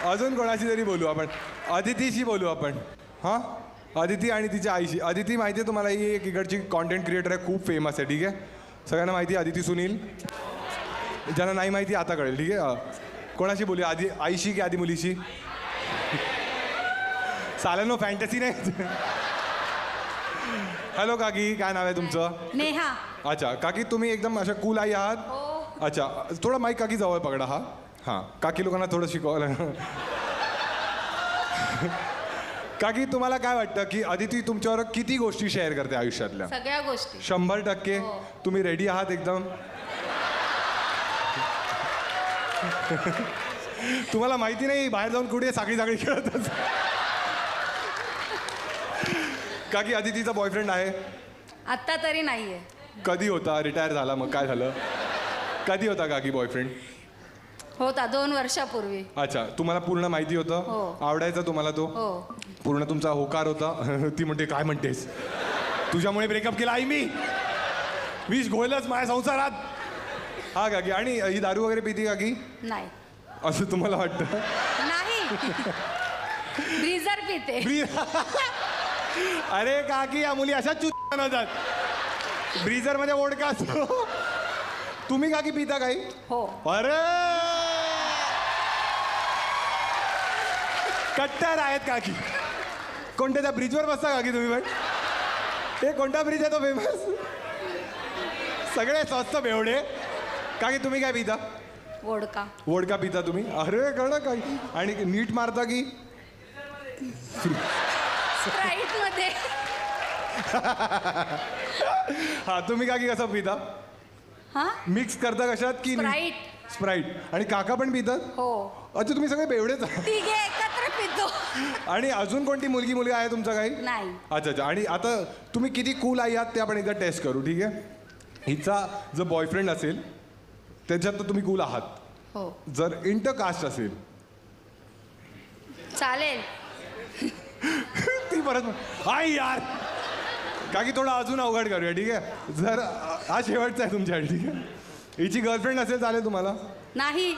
अजून कोणाशी तरी बोलू आपण. अदितीशी बोलू आपण. हां, अदिती आणि तिच्या आईशी. अदिती माहिती आहे तुम्हाला, ही एक इकडची कॉन्टेंट क्रिएटर आहे, खूप फेमस आहे. ठीक आहे, सगळ्यांना माहिती आहे अदिती सुनील. ज्यांना नाही माहिती आता कळेल. ठीक आहे, कोणाशी बोलूया, आधी आईशी की आधी मुलीशी? सालानो फॅन्टसी नाही. हॅलो काकी, काय नाव आहे तुमचं? नेहा. अच्छा काकी, तुम्ही एकदम अशा कूल आई आहात. अच्छा, थोडा माईक काकी जवळ पकडा. हा हां, काकी लोकांना थोडं शिकवायला. काकी, तुम्हाला काय वाटतं की अदिती तुमच्यावर किती गोष्टी शेअर करते आयुष्यातल्या? सगळ्या गोष्टी. 100%. तुम्ही रेडी आहात एकदम? तुम्हाला माहिती नाही बाहेर जाऊन कुठे साखळी साखळी खेळत. काकी, अदितीचा बॉयफ्रेंड आहे? आत्ता तरी नाहीये. कधी होता? रिटायर झाला मग काय झालं? कधी होता काकी बॉयफ्रेंड? होता 2 वर्षापूर्वी. अच्छा, तुम्हाला पूर्ण माहिती होतं? हो. आवडायचा तुम्हाला तो? हो. पूर्ण तुमचा होकार होता? ती म्हणते काय म्हणतेस, तुझ्यामुळे ब्रेकअप केला आई मी, विष घोळलंच माझ्या संसारात. हा काकी, आणि ही दारू वगैरे पिती काकी? नाही. असं तुम्हाला वाटतं? नाही. ब्रीजर पिते. अरे काकी, या मुली अशा चुतात. ब्रीजर मध्ये वोडका असतो. तुम्ही काकी पिता काही? हो. अरे कट्टर आहेत काकी. कोणत्या त्या ब्रिजवर बसता काकी तुम्ही? पण हे कोणता ब्रिज आहे तो फेमस? सगळे स्वस्त बेवडे. काकी, तुम्ही काय पिता? वोडका. वोडका पिता तुम्ही? अरे कळलं काय. आणि नीट मारता की? स्प्राईट मध्ये. हा, तुम्ही काकी कसं पिता? हा, मिक्स करता कशात की? स्प्राईट. स्प्राईट. आणि काका पण पितात? हो. अच्छा, तुम्ही सगळे बेवडेच आहात. तिघे एकत्र पितो. आणि अजून कोणती मुलगा आहे तुमचा काही? नाही. अच्छा अच्छा. आणि आता तुम्ही किती कूल आई आहात ते आपण एकदा टेस्ट करू. ठीक आहे, हिचा जर बॉयफ्रेंड असेल त्याच्यात तर तुम्ही कूल आहात. हो. जर इंटरकास्ट असेल? चालेल. ती परत आई यार. काकी, थोडा अजून अवघड करूया. ठीक आहे, जर हा शेवटचा आहे तुमच्यासाठी. ठीक आहे, हिची गर्लफ्रेंड असेल चालेल तुम्हाला? नाही.